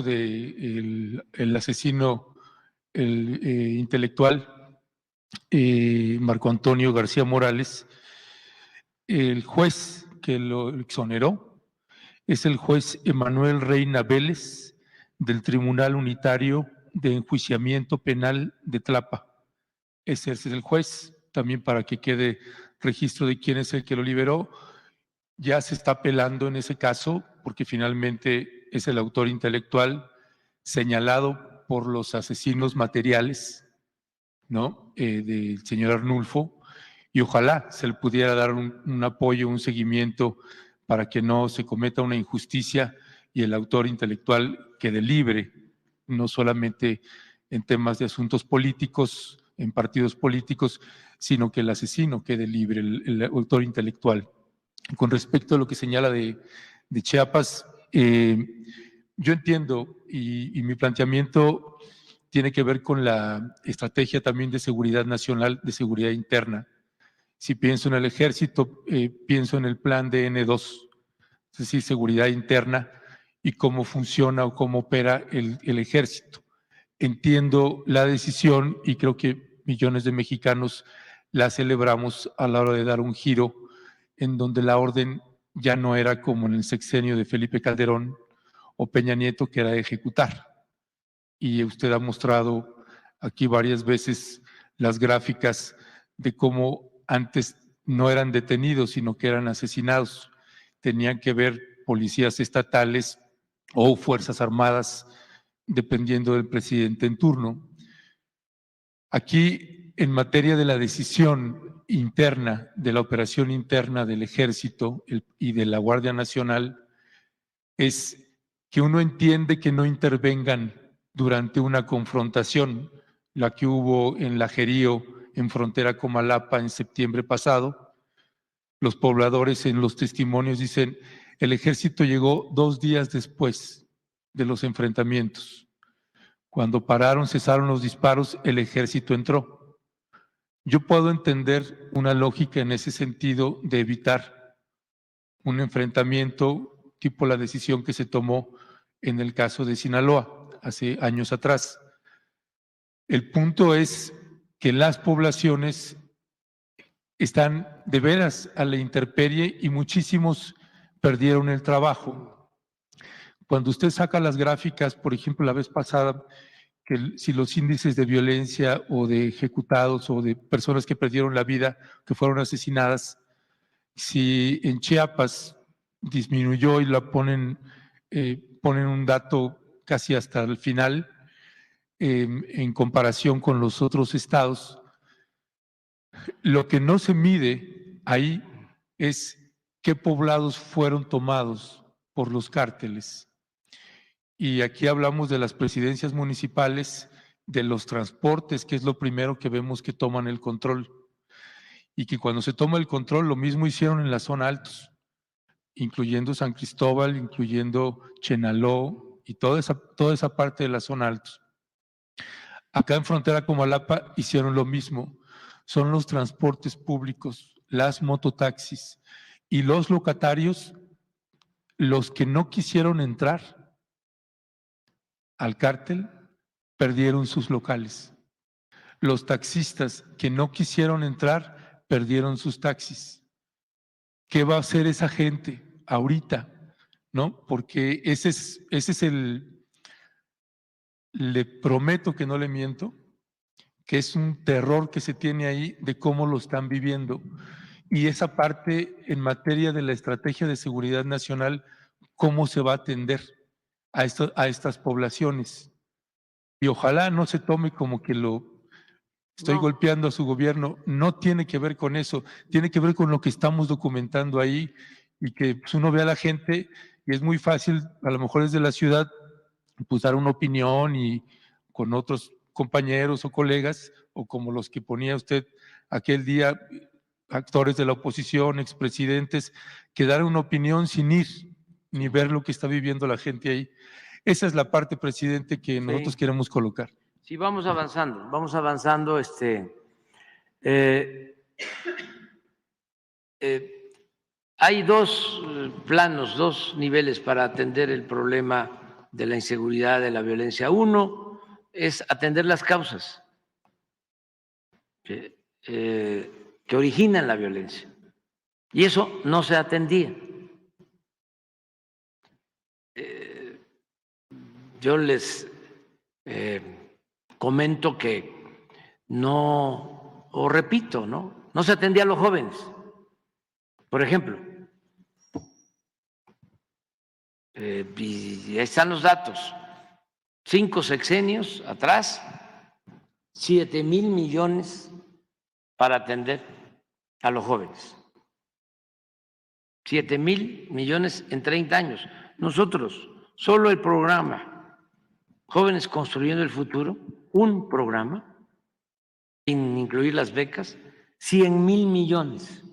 el asesino intelectual Marco Antonio García Morales, el juez que lo exoneró es el juez Emanuel Reina Vélez del Tribunal Unitario de Enjuiciamiento Penal de Tlapa. Ese es el juez, también para que quede registro de quién es el que lo liberó. Ya se está apelando en ese caso porque finalmente es el autor intelectual señalado por los asesinos materiales, ¿no? Del señor Arnulfo, y ojalá se le pudiera dar un apoyo, un seguimiento para que no se cometa una injusticia y el autor intelectual quede libre, no solamente en temas de asuntos políticos, en partidos políticos, sino que el asesino quede libre, el autor intelectual. Con respecto a lo que señala de Chiapas, yo entiendo y mi planteamiento tiene que ver con la estrategia también de seguridad nacional, de seguridad interna. Si pienso en el ejército, pienso en el plan de N2, es decir, seguridad interna y cómo funciona o cómo opera el ejército. Entiendo la decisión y creo que millones de mexicanos la celebramos a la hora de dar un giro en donde la orden ya no era como en el sexenio de Felipe Calderón o Peña Nieto, que era ejecutar. Y usted ha mostrado aquí varias veces las gráficas de cómo antes no eran detenidos, sino que eran asesinados. Tenían que ver policías estatales o fuerzas armadas, dependiendo del presidente en turno. Aquí, en materia de la decisión interna, de la operación interna del Ejército y de la Guardia Nacional, es que uno entiende que no intervengan durante una confrontación, la que hubo en Lajerío, en frontera Comalapa, en septiembre pasado. Los pobladores en los testimonios dicen, el ejército llegó 2 días después de los enfrentamientos. Cuando cesaron los disparos, el ejército entró. Yo puedo entender una lógica en ese sentido de evitar un enfrentamiento tipo la decisión que se tomó en el caso de Sinaloa hace años atrás. El punto es que las poblaciones están de veras a la intemperie y muchísimos perdieron el trabajo. Cuando usted saca las gráficas, por ejemplo, la vez pasada, que si los índices de violencia o de ejecutados o de personas que perdieron la vida, que fueron asesinadas, si en Chiapas disminuyó y la ponen un dato casi hasta el final en comparación con los otros estados, lo que no se mide ahí es qué poblados fueron tomados por los cárteles. Y aquí hablamos de las presidencias municipales, de los transportes, que es lo primero que vemos que toman el control. Y que cuando se toma el control, lo mismo hicieron en la zona altos, incluyendo San Cristóbal, incluyendo Chenaló y toda esa parte de la zona altos. Acá en frontera Comalapa hicieron lo mismo. Son los transportes públicos, las mototaxis y los locatarios los que no quisieron entrar al cártel, perdieron sus locales. Los taxistas que no quisieron entrar, perdieron sus taxis. ¿Qué va a hacer esa gente ahorita? ¿No? Porque ese es le prometo que no le miento, que es un terror que se tiene ahí de cómo lo están viviendo. Y esa parte en materia de la estrategia de seguridad nacional, cómo se va a atender a estas poblaciones. Y ojalá no se tome como que estoy golpeando a su gobierno. No tiene que ver con eso, tiene que ver con lo que estamos documentando ahí y que pues, uno ve a la gente y es muy fácil, a lo mejor desde la ciudad, pues dar una opinión y con otros compañeros o colegas, o como los que ponía usted aquel día, actores de la oposición, expresidentes, que dar una opinión sin ir ni ver lo que está viviendo la gente ahí. Esa es la parte, presidente, que nosotros queremos colocar. Sí, vamos avanzando, vamos avanzando. Hay 2 planos, 2 niveles para atender el problema de la inseguridad, de la violencia. Uno es atender las causas que originan la violencia. Y eso no se atendía. Yo les comento que no, o repito, no se atendía a los jóvenes. Por ejemplo, y ahí están los datos, 5 sexenios atrás, 7,000 millones para atender a los jóvenes. 7,000 millones en 30 años. Nosotros, solo el programa Jóvenes Construyendo el Futuro, un programa, sin incluir las becas, 100,000 millones.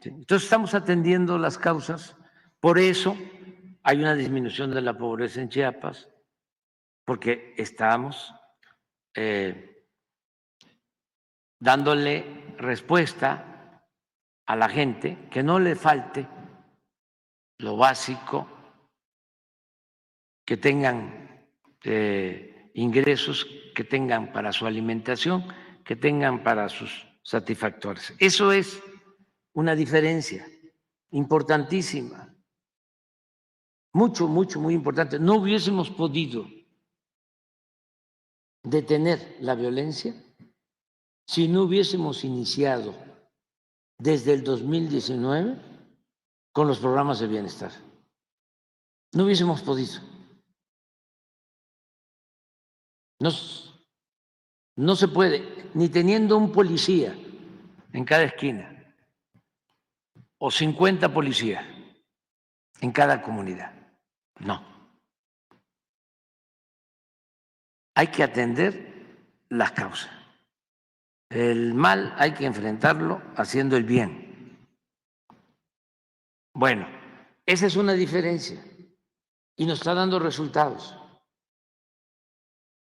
Entonces estamos atendiendo las causas, por eso hay una disminución de la pobreza en Chiapas, porque estamos dándole respuesta a la gente, que no le falte lo básico, que tengan ingresos, que tengan para su alimentación, que tengan para sus satisfactores. Eso es una diferencia importantísima, muy importante. No hubiésemos podido detener la violencia si no hubiésemos iniciado desde el 2019 con los programas de bienestar. No hubiésemos podido. No se puede, ni teniendo un policía en cada esquina o 50 policías en cada comunidad. No. Hay que atender las causas. El mal hay que enfrentarlo haciendo el bien. Bueno, esa es una diferencia y nos está dando resultados.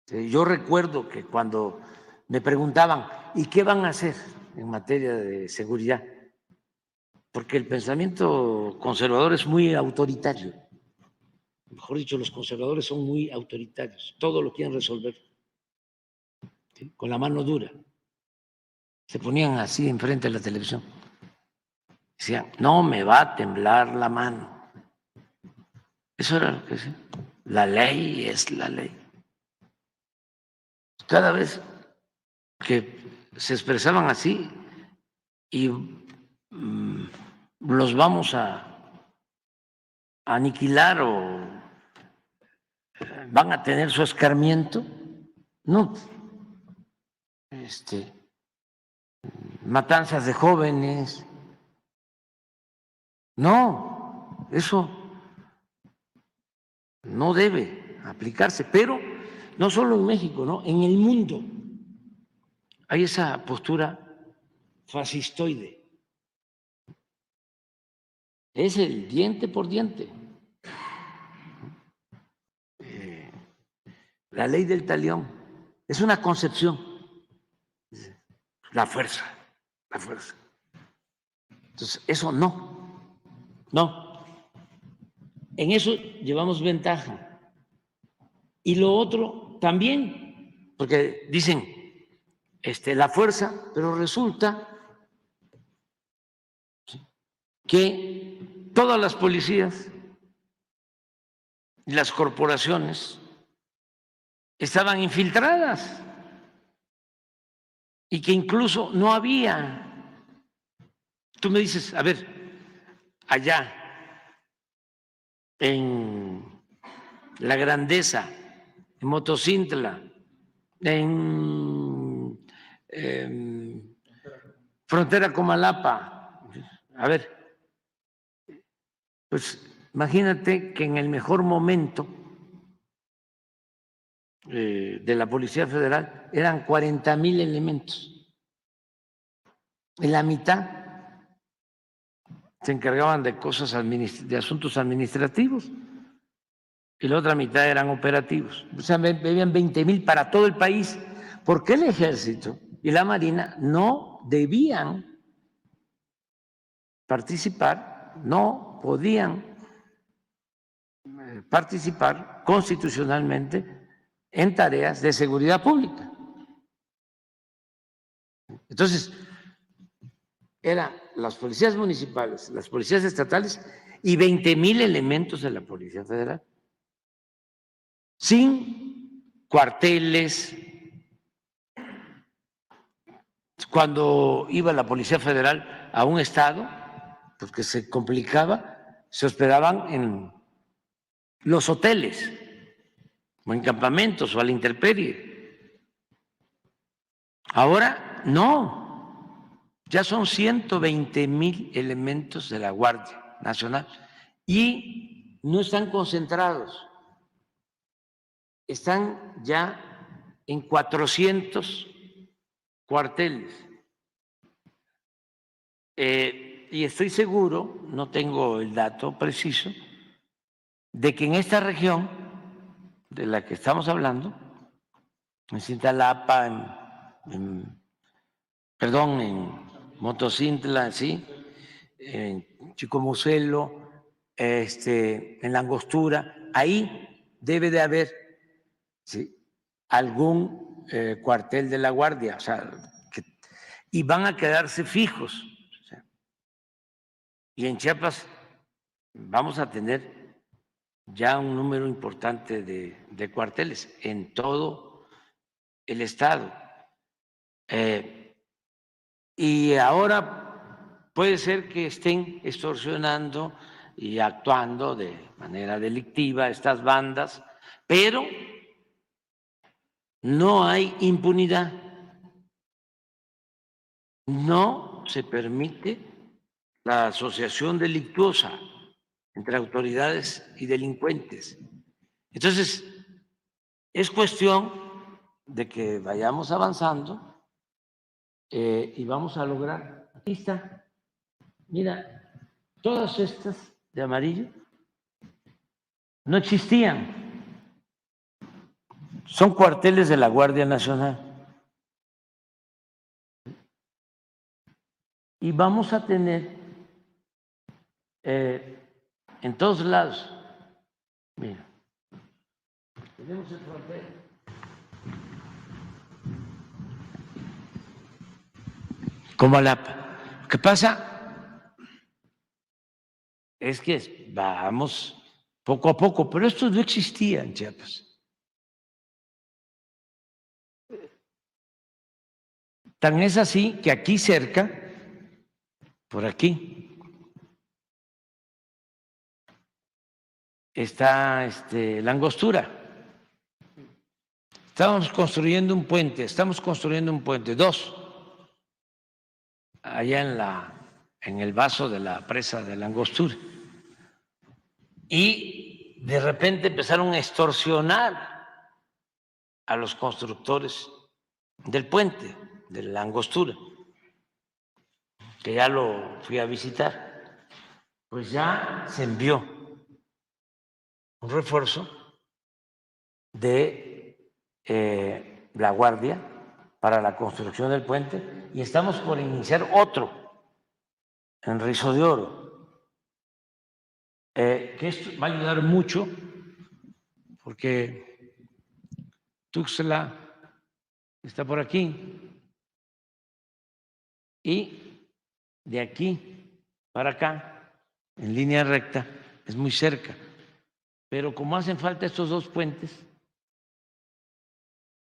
Yo recuerdo que cuando me preguntaban, ¿y qué van a hacer en materia de seguridad? Porque el pensamiento conservador es muy autoritario. Mejor dicho, los conservadores son muy autoritarios. Todo lo quieren resolver, ¿sí?, con la mano dura. Se ponían así enfrente de la televisión. Decían, no me va a temblar la mano. Eso era lo que decían. La ley es la ley. Cada vez que se expresaban así y los vamos a aniquilar o van a tener su escarmiento, no, matanzas de jóvenes, no, eso no debe aplicarse, pero no solo en México, ¿no?, en el mundo hay esa postura fascistoide. Es el diente por diente. La ley del talión es una concepción. La fuerza. Entonces, eso no. En eso llevamos ventaja. Y lo otro también, porque dicen la fuerza, pero resulta que todas las policías y las corporaciones estaban infiltradas y que incluso no había. Tú me dices, a ver, allá en La Grandeza, en Motocintla, en Frontera Comalapa, a ver, pues imagínate que en el mejor momento de la Policía Federal eran 40,000 elementos. En la mitad se encargaban de cosas, de asuntos administrativos, y la otra mitad eran operativos. O sea, habían 20,000 para todo el país, porque el Ejército y la Marina no debían participar, no podían participar constitucionalmente en tareas de seguridad pública. Entonces, eran las policías municipales, las policías estatales y 20,000 elementos de la Policía Federal, sin cuarteles. Cuando iba la Policía Federal a un estado, porque se complicaba, se hospedaban en los hoteles o en campamentos o a la intemperie. Ahora no, ya son 120,000 elementos de la Guardia Nacional y no están concentrados, están ya en 400 cuarteles. Y estoy seguro, no tengo el dato preciso, de que en esta región de la que estamos hablando, en Cintalapa, en Motocintla, ¿sí? En Chicomucelo, en La Angostura, ahí debe de haber, ¿sí?, algún cuartel de la Guardia, o sea, y van a quedarse fijos. O sea, y en Chiapas vamos a tener ya un número importante de cuarteles en todo el estado. Y ahora puede ser que estén extorsionando y actuando de manera delictiva estas bandas, pero no hay impunidad. No se permite la asociación delictuosa entre autoridades y delincuentes. Entonces, es cuestión de que vayamos avanzando y vamos a lograr. Aquí está. Mira, todas estas de amarillo no existían. Son cuarteles de la Guardia Nacional. Y vamos a tener en todos lados. Mira, tenemos el cuartel. Comalapa. Lo que pasa es que vamos poco a poco, pero esto no existía en Chiapas. Tan es así que aquí cerca, por aquí, está La Angostura. Estamos construyendo un puente, dos, allá en el vaso de la presa de La Angostura. Y de repente empezaron a extorsionar a los constructores del puente, de La Angostura, que ya lo fui a visitar. Pues ya se envió un refuerzo de la Guardia para la construcción del puente y estamos por iniciar otro en Rizo de Oro, que esto va a ayudar mucho porque Tuxtla está por aquí y de aquí para acá, en línea recta, es muy cerca. Pero como hacen falta estos dos puentes,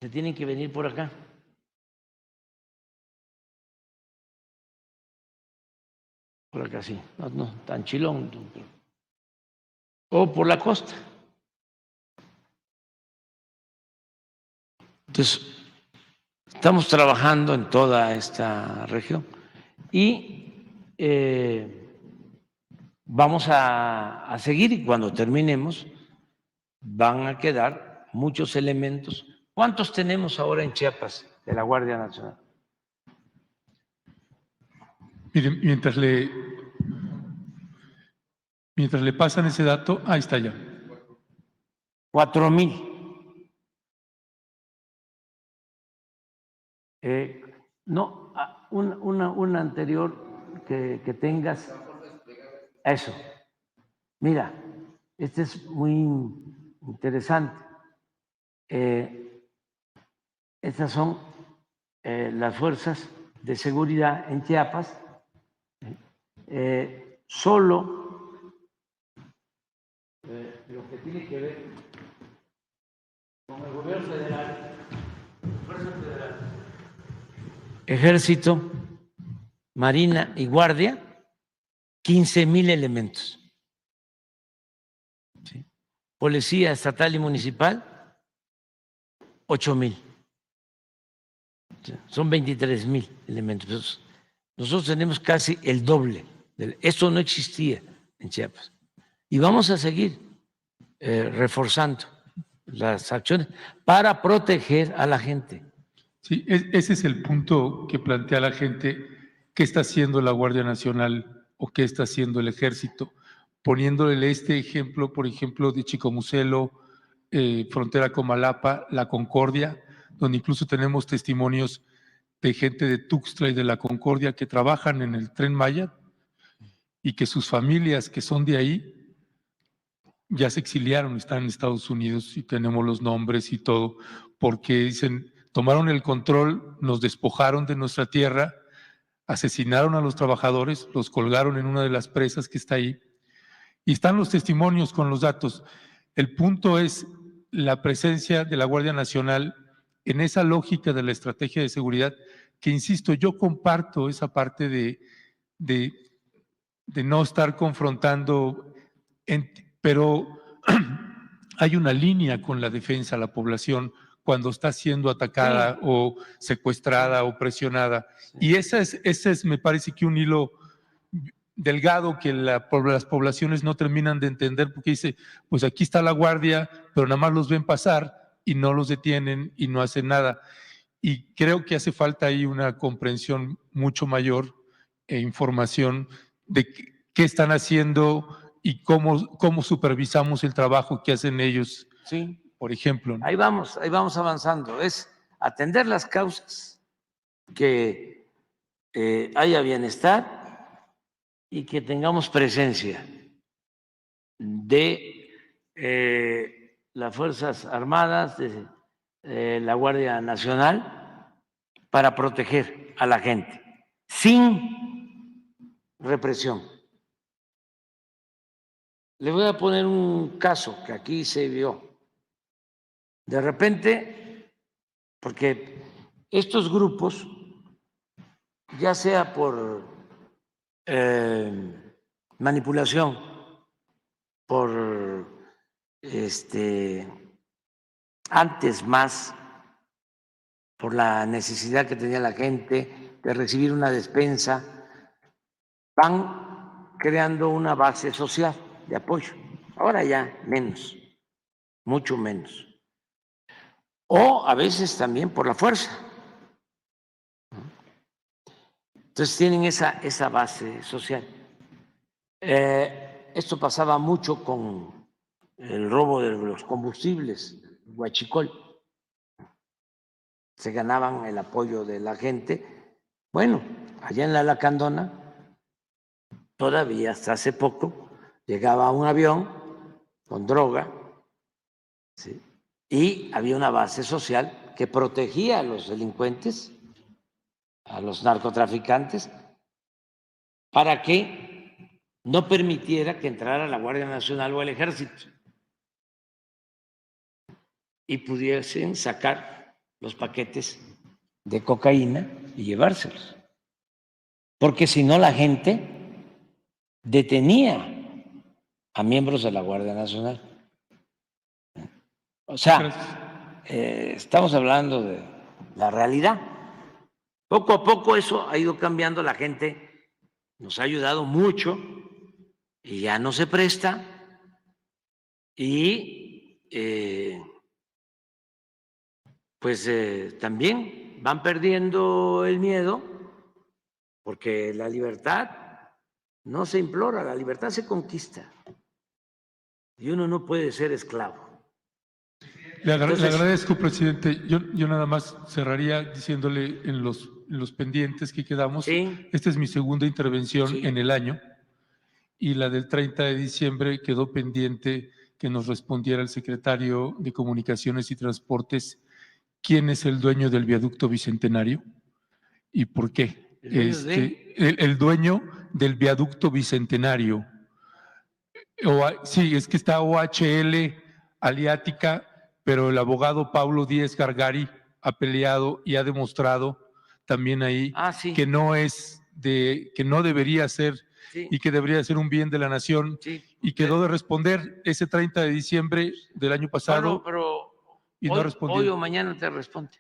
se tienen que venir por acá. Por acá sí, no tan Chilón, o por la costa. Entonces, estamos trabajando en toda esta región y vamos a seguir y cuando terminemos van a quedar muchos elementos. ¿Cuántos tenemos ahora en Chiapas de la Guardia Nacional? Miren, mientras le pasan ese dato, ahí está ya. 4,000. No, una anterior que tengas. Eso. Mira, Este es muy interesante. Estas son las fuerzas de seguridad en Chiapas. Solo lo que tiene que ver con el gobierno federal, Fuerza Federal, Ejército, Marina y Guardia, 15,000 elementos. ¿Sí? Policía estatal y municipal, 8,000. Son 23,000 elementos. Nosotros tenemos casi el doble. Esto no existía en Chiapas. Y vamos a seguir reforzando las acciones para proteger a la gente. Sí, ese es el punto que plantea la gente. ¿Qué está haciendo la Guardia Nacional o qué está haciendo el Ejército? Poniéndole este ejemplo, por ejemplo, de Chicomucelo, frontera con Malapa, La Concordia, donde incluso tenemos testimonios de gente de Tuxtla y de La Concordia que trabajan en el Tren Maya y que sus familias que son de ahí ya se exiliaron, están en Estados Unidos y tenemos los nombres y todo, porque dicen, tomaron el control, nos despojaron de nuestra tierra, asesinaron a los trabajadores, los colgaron en una de las presas que está ahí, y están los testimonios con los datos. El punto es la presencia de la Guardia Nacional en esa lógica de la estrategia de seguridad, que insisto, yo comparto esa parte de no estar confrontando, pero hay una línea con la defensa a la población cuando está siendo atacada o secuestrada o presionada. Y ese es, me parece que un hilo delgado que las poblaciones no terminan de entender, porque dice, pues aquí está la guardia, pero nada más los ven pasar y no los detienen y no hacen nada. Y creo que hace falta ahí una comprensión mucho mayor e información de qué están haciendo y cómo supervisamos el trabajo que hacen ellos, Sí. por ejemplo, ¿no? Ahí vamos avanzando. Es atender las causas, que haya bienestar y que tengamos presencia de las Fuerzas Armadas, de la Guardia Nacional, para proteger a la gente, sin represión. Le voy a poner un caso que aquí se vio. De repente, porque estos grupos, ya sea por manipulación, por antes más, por la necesidad que tenía la gente de recibir una despensa, van creando una base social de apoyo. Ahora ya menos, mucho menos. O a veces también por la fuerza. Entonces tienen esa base social. Esto pasaba mucho con el robo de los combustibles, huachicol. Se ganaban el apoyo de la gente. Bueno, allá en la Lacandona, todavía hasta hace poco, llegaba un avión con droga, ¿sí? Y había una base social que protegía a los delincuentes, a los narcotraficantes, para que no permitiera que entrara la Guardia Nacional o el Ejército y pudiesen sacar los paquetes de cocaína y llevárselos. Porque si no, la gente detenía a miembros de la Guardia Nacional. O sea, estamos hablando de la realidad. Poco a poco eso ha ido cambiando, la gente nos ha ayudado mucho y ya no se presta, y pues también van perdiendo el miedo, porque la libertad no se implora, la libertad se conquista y uno no puede ser esclavo. Le agradezco, presidente. Yo nada más cerraría diciéndole en los pendientes que quedamos. Sí. Esta es mi segunda intervención Sí. en el año y la del 30 de diciembre quedó pendiente que nos respondiera el secretario de Comunicaciones y Transportes quién es el dueño del viaducto Bicentenario y por qué. El dueño del viaducto Bicentenario. Sí, es que está OHL Aliática, pero el abogado Paulo Díez Gargari ha peleado y ha demostrado también ahí que no es que no debería ser y que debería ser un bien de la nación y quedó de responder ese 30 de diciembre del año pasado. Bueno, pero y no respondió. hoy o mañana te responde.